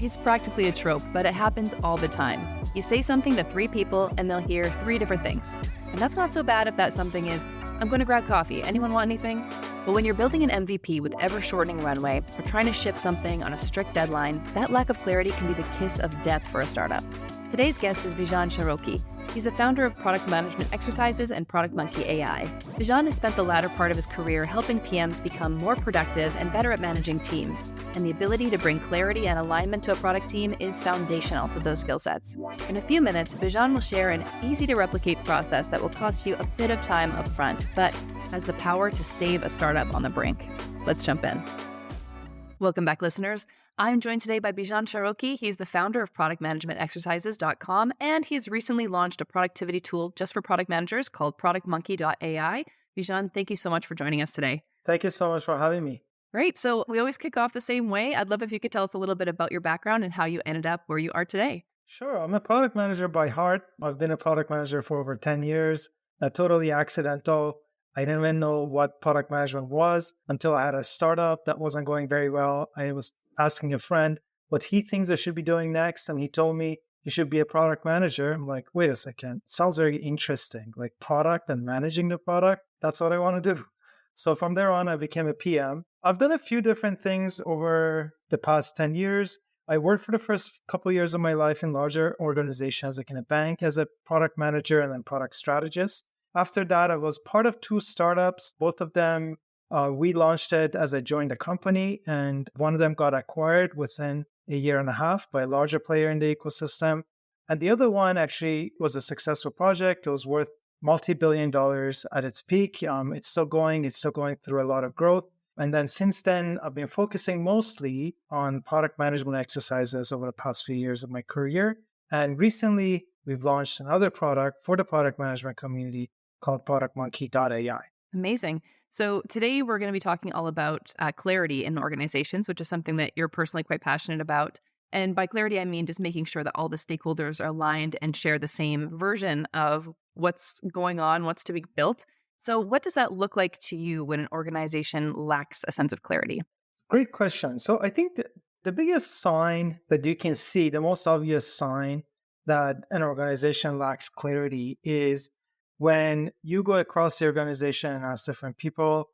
It's practically a trope, but it happens all the time. You say something to three people and they'll hear three different things. And that's not so bad if that something is, I'm going to grab coffee. Anyone want anything? But when you're building an MVP with ever-shortening runway or trying to ship something on a strict deadline, that lack of clarity can be the kiss of death for a startup. Today's guest is Bijan Shahrokhi. He's the founder of product management exercises and Product Monkey AI. Bijan has spent the latter part of his career helping PMs become more productive and better at managing teams. And the ability to bring clarity and alignment to a product team is foundational to those skill sets. In a few minutes, Bijan will share an easy-to-replicate process that will cost you a bit of time up front, but has the power to save a startup on the brink. Let's jump in. Welcome back, listeners. I'm joined today by Bijan Shahrokhi. He's the founder of productmanagementexercises.com, and he's recently launched a productivity tool just for product managers called productmonkey.ai. Bijan, thank you so much for joining us today. Thank you so much for having me. Great. So we always kick off the same way. I'd love if you could tell us a little bit about your background and how you ended up where you are today. Sure. I'm a product manager by heart. I've been a product manager for over 10 years. Totally accidental. I didn't even know what product management was until I had a startup that wasn't going very well. I was asking a friend what he thinks I should be doing next, and he told me you should be a product manager. I'm like, wait a second. It sounds very interesting. Like product and managing the product. That's what I want to do. So from there on, I became a PM. I've done a few different things over the past 10 years. I worked for the first couple of years of my life in larger organizations, like in a bank as a product manager and then product strategist. After that, I was part of two startups. Both of them, we launched it as I joined the company, and one of them got acquired within a year and a half by a larger player in the ecosystem. And the other one actually was a successful project. It was worth multi-billion dollars at its peak. It's still going through a lot of growth. And then since then, I've been focusing mostly on product management exercises over the past few years of my career. And recently, we've launched another product for the product management community called productmonkey.ai. Amazing. So today we're going to be talking all about clarity in organizations, which is something that you're personally quite passionate about. And by clarity, I mean just making sure that all the stakeholders are aligned and share the same version of what's going on, what's to be built. So what does that look like to you when an organization lacks a sense of clarity? Great question. So I think that the biggest sign that you can see, the most obvious sign that an organization lacks clarity is when you go across the organization and ask different people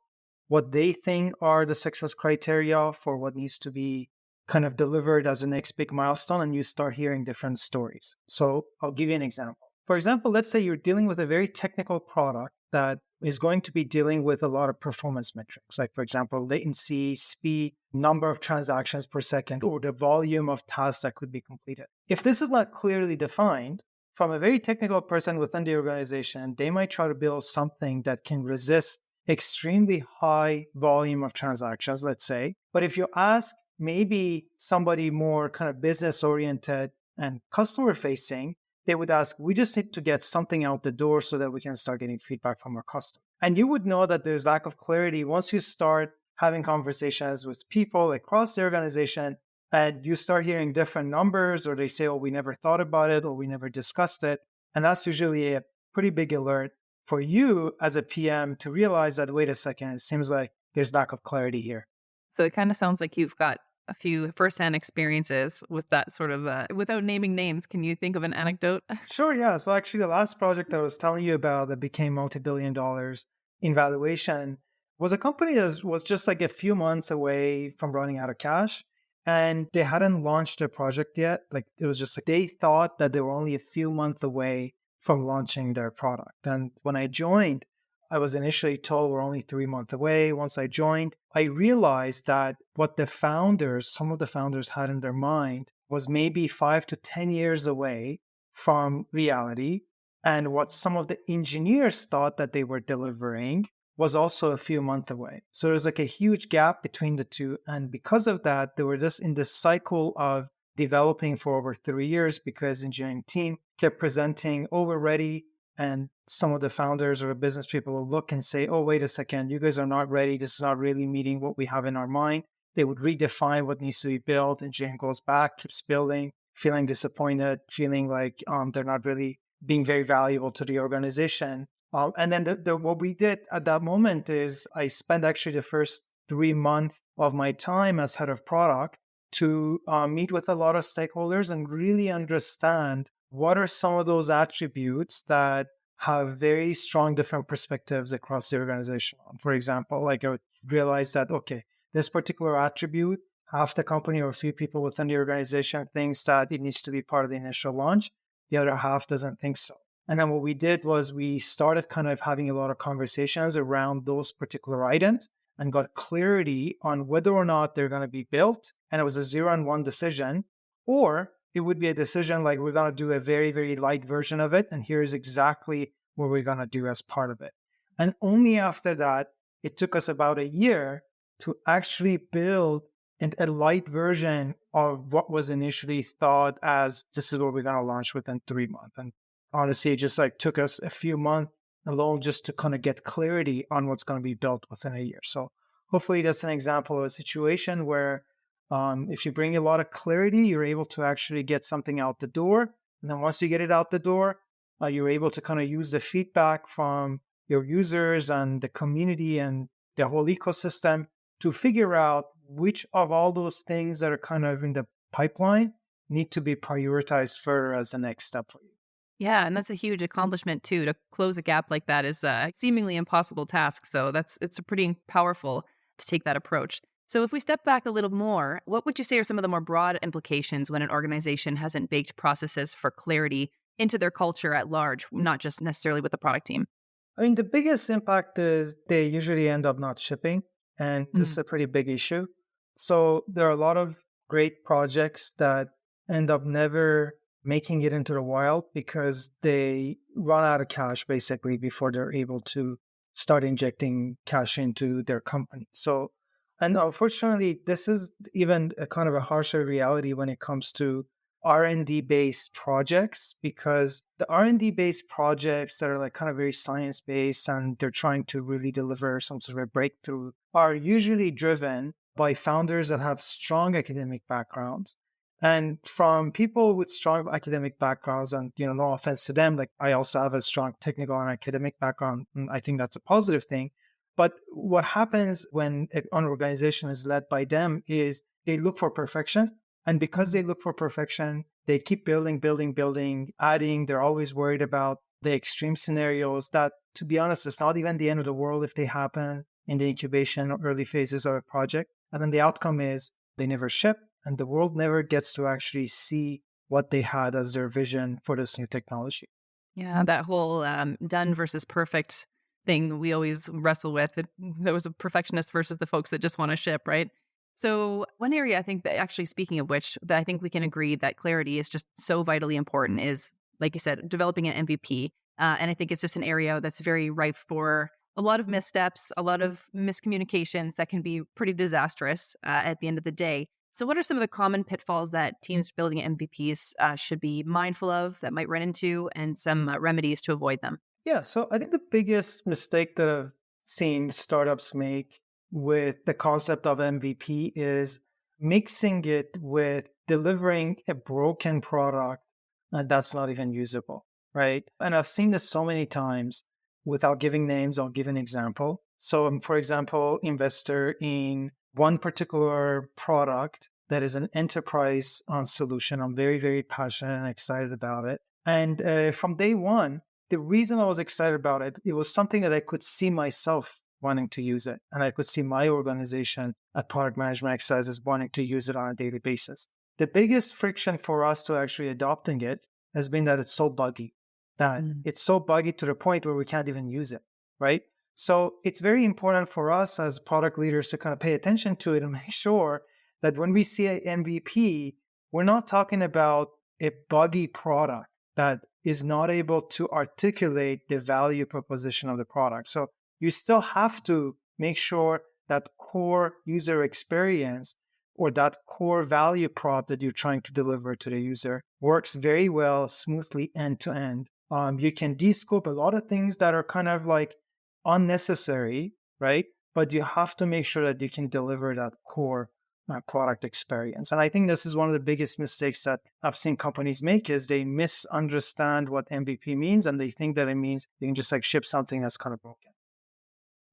what they think are the success criteria for what needs to be kind of delivered as the next big milestone, and you start hearing different stories. So I'll give you an example. For example, let's say you're dealing with a very technical product that is going to be dealing with a lot of performance metrics, like, for example, latency, speed, number of transactions per second, or the volume of tasks that could be completed. If this is not clearly defined, from a very technical person within the organization, they might try to build something that can resist extremely high volume of transactions, let's say. But if you ask maybe somebody more kind of business oriented and customer facing, they would ask, we just need to get something out the door so that we can start getting feedback from our customer. And you would know that there's lack of clarity once you start having conversations with people across the organization and you start hearing different numbers, or they say, oh, we never thought about it, or we never discussed it. And that's usually a pretty big alert for you as a PM to realize that, wait a second, it seems like there's lack of clarity here. So it kind of sounds like you've got a few firsthand experiences with that sort of, without naming names, can you think of an anecdote? Sure, yeah. So actually the last project I was telling you about that became multi-billion dollars in valuation was a company that was just like a few months away from running out of cash. And they hadn't launched their project yet. Like it was just like they thought that they were only a few months away from launching their product. And when I joined, I was initially told we're only 3 months away. Once I joined, I realized that what some of the founders had in their mind was maybe 5 to 10 years away from reality. And what some of the engineers thought that they were delivering was also a few months away. So there's like a huge gap between the two. And because of that, they were just in this cycle of developing for over 3 years because the engineering team kept presenting, oh, we're ready. And some of the founders or business people will look and say, oh, wait a second, you guys are not ready. This is not really meeting what we have in our mind. They would redefine what needs to be built. Engineering goes back, keeps building, feeling disappointed, feeling like they're not really being very valuable to the organization. And then what we did at that moment is I spent actually the first 3 months of my time as head of product to meet with a lot of stakeholders and really understand what are some of those attributes that have very strong different perspectives across the organization. For example, like I would realize that, okay, this particular attribute, half the company or a few people within the organization thinks that it needs to be part of the initial launch. The other half doesn't think so. And then what we did was we started kind of having a lot of conversations around those particular items and got clarity on whether or not they're going to be built. And it was a 0 and 1 decision, or it would be a decision like we're going to do a very, very light version of it. And here's exactly what we're going to do as part of it. And only after that, it took us about a year to actually build a light version of what was initially thought as this is what we're going to launch within 3 months. And honestly, it just like took us a few months alone just to kind of get clarity on what's going to be built within a year. So hopefully that's an example of a situation where if you bring a lot of clarity, you're able to actually get something out the door. And then once you get it out the door, you're able to kind of use the feedback from your users and the community and the whole ecosystem to figure out which of all those things that are kind of in the pipeline need to be prioritized further as the next step for you. Yeah, and that's a huge accomplishment too. To close a gap like that is a seemingly impossible task. So it's a pretty powerful to take that approach. So if we step back a little more, what would you say are some of the more broad implications when an organization hasn't baked processes for clarity into their culture at large, not just necessarily with the product team? I mean, the biggest impact is they usually end up not shipping, and this is a pretty big issue. So there are a lot of great projects that end up never making it into the wild because they run out of cash basically before they're able to start injecting cash into their company. So, and unfortunately, this is even a kind of a harsher reality when it comes to R&D based projects, because the R&D based projects that are like kind of very science based and they're trying to really deliver some sort of a breakthrough are usually driven by founders that have strong academic backgrounds. And from people with strong academic backgrounds, and no offense to them, like I also have a strong technical and academic background, and I think that's a positive thing. But what happens when an organization is led by them is they look for perfection. And because they look for perfection, they keep building, building, building, adding. They're always worried about the extreme scenarios that, to be honest, it's not even the end of the world if they happen in the incubation or early phases of a project. And then the outcome is they never ship, and the world never gets to actually see what they had as their vision for this new technology. Yeah, that whole done versus perfect thing we always wrestle with. There was a perfectionist versus the folks that just want to ship, right? So one area I think that actually, speaking of which, that I think we can agree that clarity is just so vitally important is, like you said, developing an MVP. And I think it's just an area that's very ripe for a lot of missteps, a lot of miscommunications that can be pretty disastrous at the end of the day. So what are some of the common pitfalls that teams building MVPs should be mindful of that might run into, and some remedies to avoid them? Yeah, so I think the biggest mistake that I've seen startups make with the concept of MVP is mixing it with delivering a broken product that's not even usable, right? And I've seen this so many times. Without giving names, I'll give an example. So I'm, for example, investor in one particular product that is an enterprise solution. I'm very, very passionate and excited about it. And from day one, the reason I was excited about it, it was something that I could see myself wanting to use it. And I could see my organization at Product Management Exercises wanting to use it on a daily basis. The biggest friction for us to actually adopting it has been that it's so buggy, that it's so buggy to the point where we can't even use it, right? So it's very important for us as product leaders to kind of pay attention to it and make sure that when we see an MVP, we're not talking about a buggy product that is not able to articulate the value proposition of the product. So you still have to make sure that core user experience or that core value prop that you're trying to deliver to the user works very well, smoothly end to end. You can de-scope a lot of things that are kind of like unnecessary, right? But you have to make sure that you can deliver that core product experience. And I think this is one of the biggest mistakes that I've seen companies make is they misunderstand what MVP means, and they think that it means they can just like ship something that's kind of broken.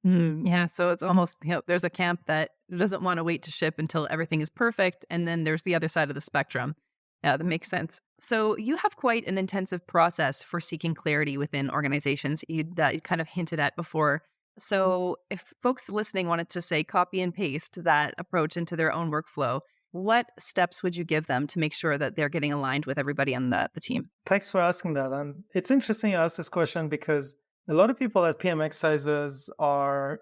Yeah, so it's almost, there's a camp that doesn't want to wait to ship until everything is perfect. And then there's the other side of the spectrum. Yeah, that makes sense. So you have quite an intensive process for seeking clarity within organizations you kind of hinted at before. So if folks listening wanted to, say, copy and paste that approach into their own workflow, what steps would you give them to make sure that they're getting aligned with everybody on the team? Thanks for asking that. And it's interesting you ask this question because a lot of people at PM exercises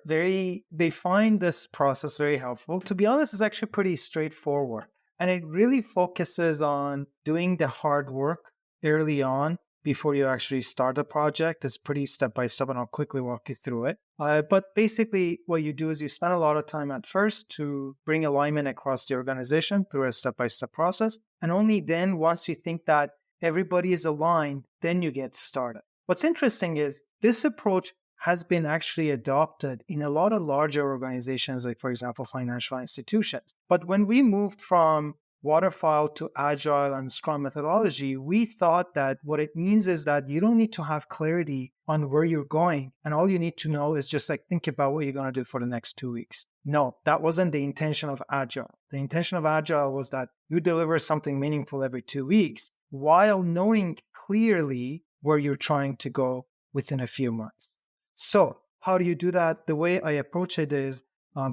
they find this process very helpful. To be honest, it's actually pretty straightforward. And it really focuses on doing the hard work early on before you actually start a project. It's pretty step by step, and I'll quickly walk you through it. But basically, what you do is you spend a lot of time at first to bring alignment across the organization through a step by step process. And only then, once you think that everybody is aligned, then you get started. What's interesting is this approach has been actually adopted in a lot of larger organizations, like, for example, financial institutions. But when we moved from waterfall to agile and scrum methodology, we thought that what it means is that you don't need to have clarity on where you're going. And all you need to know is just like think about what you're going to do for the next 2 weeks. No, that wasn't the intention of agile. The intention of agile was that you deliver something meaningful every 2 weeks while knowing clearly where you're trying to go within a few months. So how do you do that? The way I approach it is,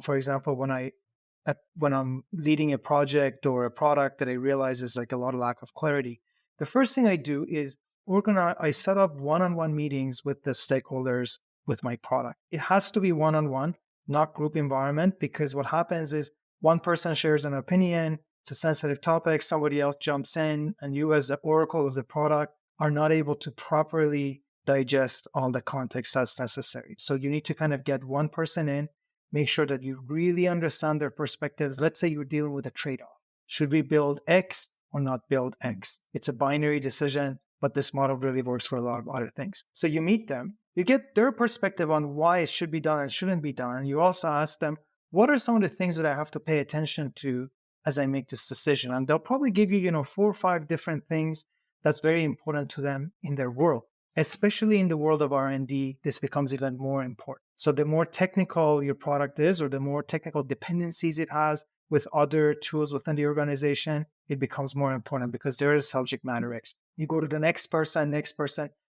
for example, when I'm leading a project or a product that I realize is like a lot of lack of clarity, the first thing I do is I set up one-on-one meetings with the stakeholders with my product. It has to be one-on-one, not group environment, because what happens is one person shares an opinion, it's a sensitive topic, somebody else jumps in, and you as the oracle of the product are not able to properly digest all the context that's necessary. So you need to kind of get one person in, make sure that you really understand their perspectives. Let's say you're dealing with a trade-off. Should we build X or not build X? It's a binary decision, but this model really works for a lot of other things. So you meet them, you get their perspective on why it should be done and shouldn't be done. And you also ask them, what are some of the things that I have to pay attention to as I make this decision? And they'll probably give you, 4 or 5 different things that's very important to them in their world. Especially in the world of R&D, this becomes even more important. So the more technical your product is, or the more technical dependencies it has with other tools within the organization, it becomes more important because there is subject matter expert. You go to the next person,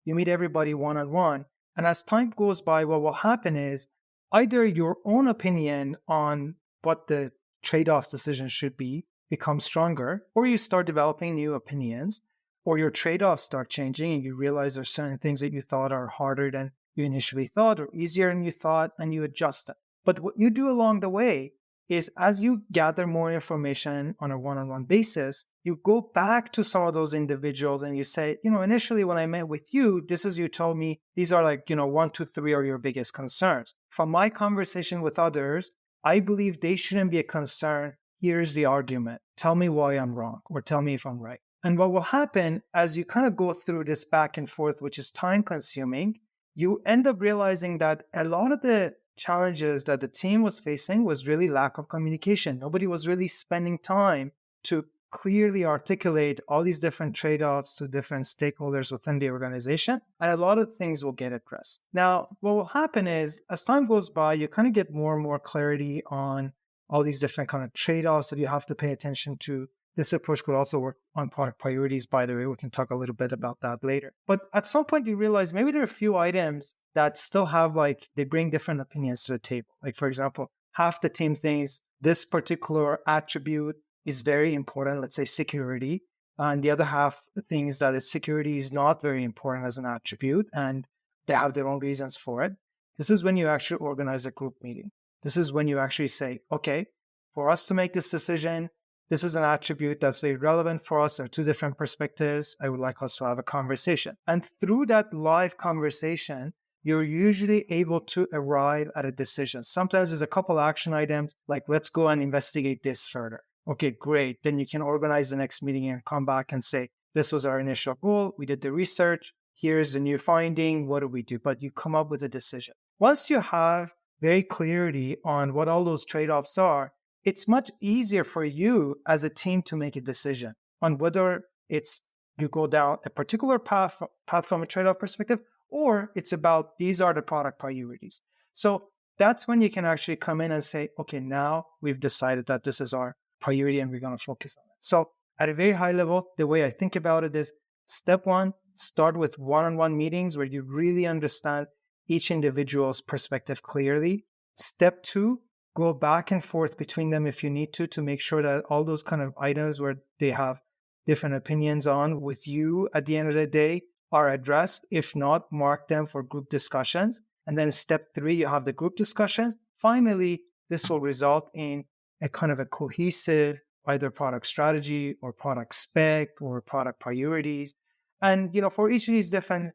you meet everybody one-on-one. And as time goes by, what will happen is either your own opinion on what the trade-off decision should be becomes stronger, or you start developing new opinions, or your trade-offs start changing and you realize there's certain things that you thought are harder than you initially thought or easier than you thought, and you adjust them. But what you do along the way is as you gather more information on a one-on-one basis, you go back to some of those individuals and you say, initially when I met with you, you told me these are like, 1, 2, 3 are your biggest concerns. From my conversation with others, I believe they shouldn't be a concern. Here's the argument. Tell me why I'm wrong, or tell me if I'm right. And what will happen as you kind of go through this back and forth, which is time consuming, you end up realizing that a lot of the challenges that the team was facing was really lack of communication. Nobody was really spending time to clearly articulate all these different trade-offs to different stakeholders within the organization. And a lot of things will get addressed. Now, what will happen is as time goes by, you kind of get more and more clarity on all these different kind of trade-offs that you have to pay attention to. This approach could also work on product priorities, by the way. We can talk a little bit about that later. But at some point, you realize maybe there are a few items that still have they bring different opinions to the table. Like, for example, half the team thinks this particular attribute is very important, let's say security. And the other half thinks that security is not very important as an attribute, and they have their own reasons for it. This is when you actually organize a group meeting. This is when you actually say, okay, for us to make this decision, this is an attribute that's very relevant for us. There are 2 different perspectives. I would like us to have a conversation. And through that live conversation, you're usually able to arrive at a decision. Sometimes there's a couple action items, like let's go and investigate this further. Okay, great. Then you can organize the next meeting and come back and say, this was our initial goal. We did the research. Here's the new finding. What do we do? But you come up with a decision. Once you have very clarity on what all those trade-offs are, it's much easier for you as a team to make a decision on whether it's you go down a particular path from a trade-off perspective, or it's about these are the product priorities. So that's when you can actually come in and say, okay, now we've decided that this is our priority and we're going to focus on it. So at a very high level, the way I think about it is step one, start with one-on-one meetings where you really understand each individual's perspective clearly. Step two, go back and forth between them if you need to make sure that all those kind of items where they have different opinions on with you at the end of the day are addressed. If not, mark them for group discussions. And then step three, you have the group discussions. Finally, this will result in a kind of a cohesive either product strategy or product spec or product priorities. And for each of these different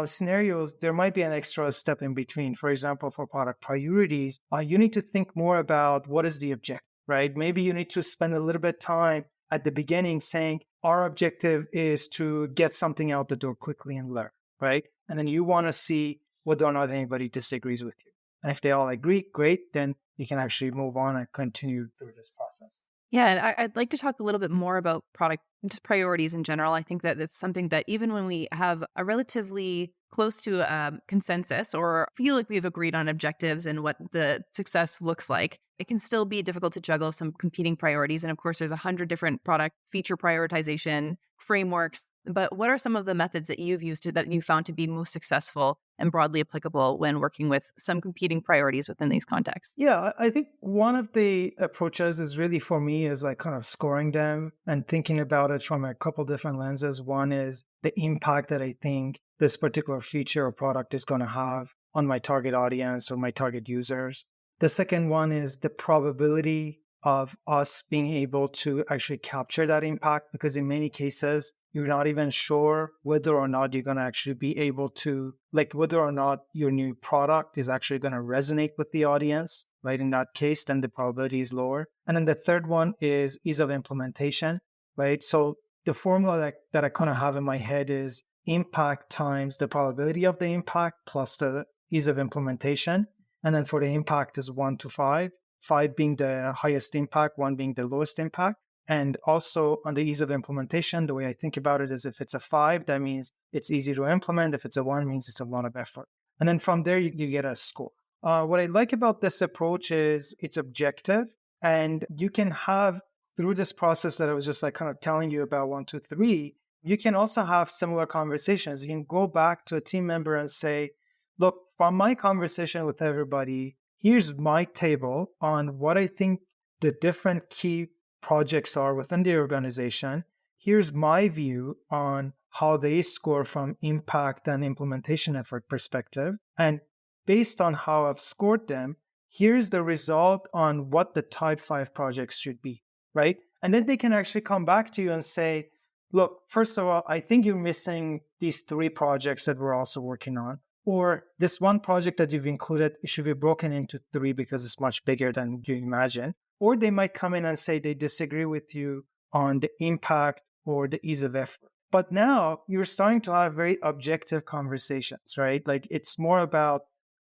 scenarios, there might be an extra step in between. For example, for product priorities, you need to think more about what is the objective, right? Maybe you need to spend a little bit of time at the beginning saying, our objective is to get something out the door quickly and learn, right? And then you want to see whether or not anybody disagrees with you. And if they all agree, great, then you can actually move on and continue through this process. Yeah, and I'd like to talk a little bit more about product just priorities in general. I think that it's something that even when we have a relatively close to consensus or feel like we've agreed on objectives and what the success looks like, it can still be difficult to juggle some competing priorities. And of course, there's 100 different product feature prioritization frameworks. But what are some of the methods that you've used that you found to be most successful and broadly applicable when working with some competing priorities within these contexts? Yeah, I think one of the approaches is really for me is like kind of scoring them and thinking about it from a couple different lenses. One is the impact that I think this particular feature or product is going to have on my target audience or my target users. The second one is the probability of us being able to actually capture that impact, because in many cases, you're not even sure whether or not you're going to actually be able to, like whether or not your new product is actually going to resonate with the audience, right? In that case, then the probability is lower. And then the third one is ease of implementation, right? So the formula that I kind of have in my head is impact times the probability of the impact plus the ease of implementation. And then for the impact is 1 to 5, 5 being the highest impact, 1 being the lowest impact. And also on the ease of implementation, the way I think about it is if it's a 5, that means it's easy to implement. If it's a 1, it means it's a lot of effort. And then from there, you get a score. What I like about this approach is it's objective, and you can have through this process that I was just like kind of telling you about 1, 2, 3, you can also have similar conversations. You can go back to a team member and say, look, from my conversation with everybody, here's my table on what I think the different key projects are within the organization. Here's my view on how they score from impact and implementation effort perspective. And based on how I've scored them, here's the result on what the type 5 projects should be, right? And then they can actually come back to you and say, look, first of all, I think you're missing these 3 projects that we're also working on. Or this one project that you've included, it should be broken into 3 because it's much bigger than you imagine. Or they might come in and say they disagree with you on the impact or the ease of effort. But now you're starting to have very objective conversations, right? Like it's more about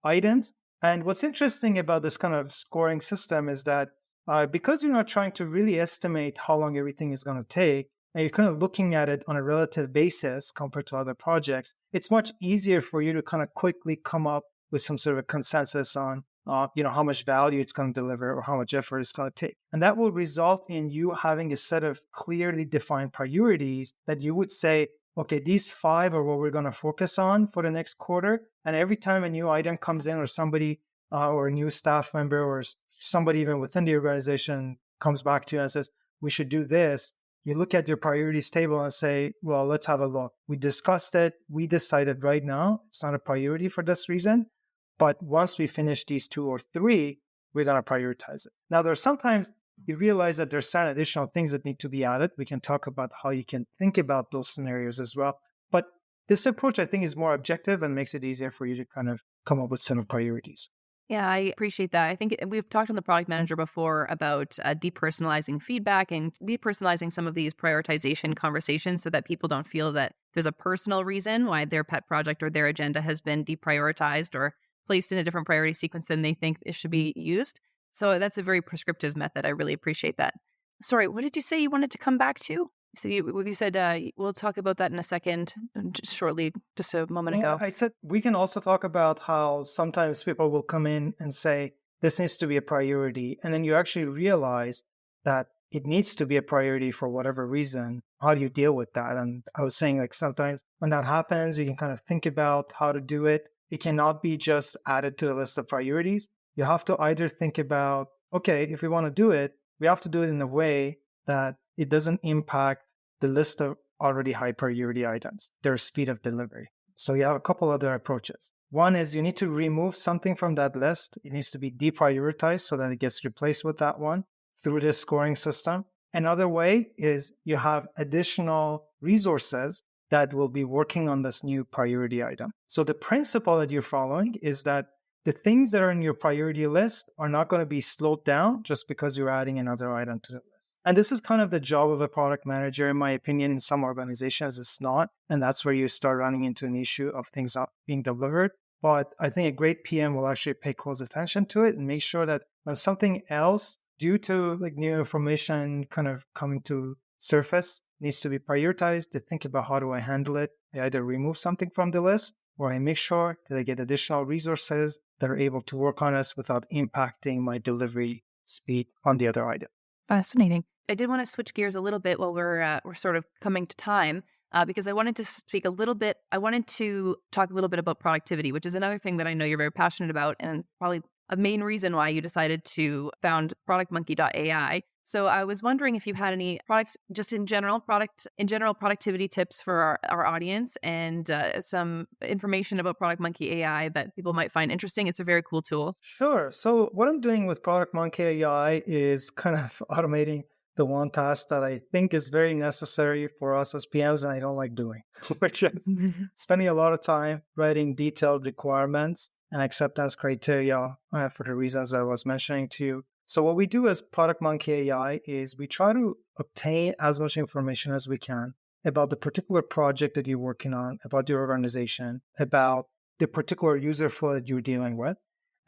items. And what's interesting about this kind of scoring system is that because you're not trying to really estimate how long everything is going to take, and you're kind of looking at it on a relative basis compared to other projects, it's much easier for you to kind of quickly come up with some sort of consensus on how much value it's going to deliver or how much effort it's going to take. And that will result in you having a set of clearly defined priorities that you would say, okay, these 5 are what we're going to focus on for the next quarter. And every time a new item comes in or somebody or a new staff member or somebody even within the organization comes back to you and says, we should do this, you look at your priorities table and say, well, let's have a look. We discussed it. We decided right now it's not a priority for this reason. But once we finish these 2 or 3, we're going to prioritize it. Now, there's sometimes you realize that there's some additional things that need to be added. We can talk about how you can think about those scenarios as well. But this approach, I think, is more objective and makes it easier for you to kind of come up with some priorities. Yeah, I appreciate that. I think we've talked on the product manager before about depersonalizing feedback and depersonalizing some of these prioritization conversations so that people don't feel that there's a personal reason why their pet project or their agenda has been deprioritized or placed in a different priority sequence than they think it should be used. So that's a very prescriptive method. I really appreciate that. Sorry, what did you say you wanted to come back to? So you said we'll talk about that in a second, just shortly, just a moment Yeah, ago. I said we can also talk about how sometimes people will come in and say, this needs to be a priority. And then you actually realize that it needs to be a priority for whatever reason. How do you deal with that? And I was saying, like, sometimes when that happens, you can kind of think about how to do it. It cannot be just added to the list of priorities. You have to either think about, okay, if we want to do it, we have to do it in a way that it doesn't impact the list of already high priority items, their speed of delivery. So you have a couple other approaches. One is you need to remove something from that list. It needs to be deprioritized so that it gets replaced with that one through the scoring system. Another way is you have additional resources that will be working on this new priority item. So the principle that you're following is that the things that are in your priority list are not going to be slowed down just because you're adding another item to the list. And this is kind of the job of a product manager, in my opinion. In some organizations, it's not. And that's where you start running into an issue of things not being delivered. But I think a great PM will actually pay close attention to it and make sure that when something else, due to like new information kind of coming to surface, needs to be prioritized, to think about how do I handle it. I either remove something from the list or I make sure that I get additional resources that are able to work on us without impacting my delivery speed on the other item. Fascinating. I did want to switch gears a little bit while we're sort of coming to time, because I wanted to speak a little bit. I wanted to talk a little bit about productivity, which is another thing that I know you're very passionate about, and probably a main reason why you decided to found productmonkey.ai. So I was wondering if you had any productivity tips for our audience, and some information about Product Monkey AI that people might find interesting. It's a very cool tool. Sure. So what I'm doing with Product Monkey AI is kind of automating the one task that I think is very necessary for us as PMs and I don't like doing, which is spending a lot of time writing detailed requirements and acceptance criteria for the reasons I was mentioning to you. So what we do as Product Monkey AI is we try to obtain as much information as we can about the particular project that you're working on, about your organization, about the particular user flow that you're dealing with.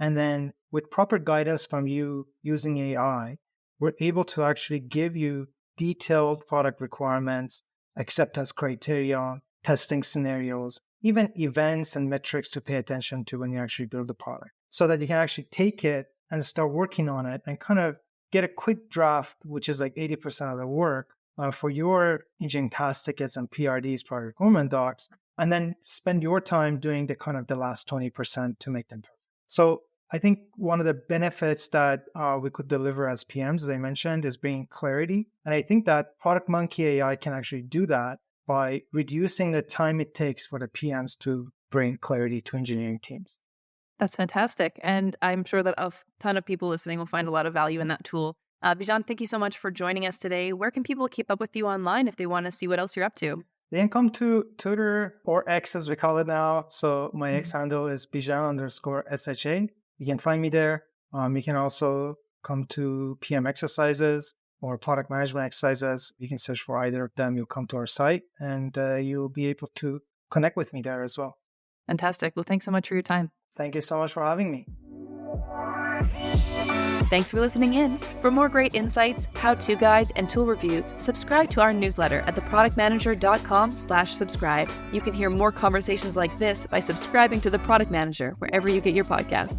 And then with proper guidance from you using AI, we're able to actually give you detailed product requirements, acceptance criteria, testing scenarios, even events and metrics to pay attention to when you actually build the product, so that you can actually take it and start working on it and kind of get a quick draft, which is like 80% of the work for your engineering task tickets and PRDs, product requirement docs, and then spend your time doing the last 20% to make them perfect. So I think one of the benefits that we could deliver as PMs, as I mentioned, is bringing clarity. And I think that Product Monkey AI can actually do that by reducing the time it takes for the PMs to bring clarity to engineering teams. That's fantastic. And I'm sure that a ton of people listening will find a lot of value in that tool. Bijan, thank you so much for joining us today. Where can people keep up with you online if they want to see what else you're up to? They can come to Twitter, or X as we call it now. So my X handle is Bijan_SHA. You can find me there. You can also come to PM exercises or product management exercises. You can search for either of them. You'll come to our site and you'll be able to connect with me there as well. Fantastic. Well, thanks so much for your time. Thank you so much for having me. Thanks for listening in. For more great insights, how-to guides, and tool reviews, subscribe to our newsletter at theproductmanager.com/subscribe. You can hear more conversations like this by subscribing to The Product Manager wherever you get your podcasts.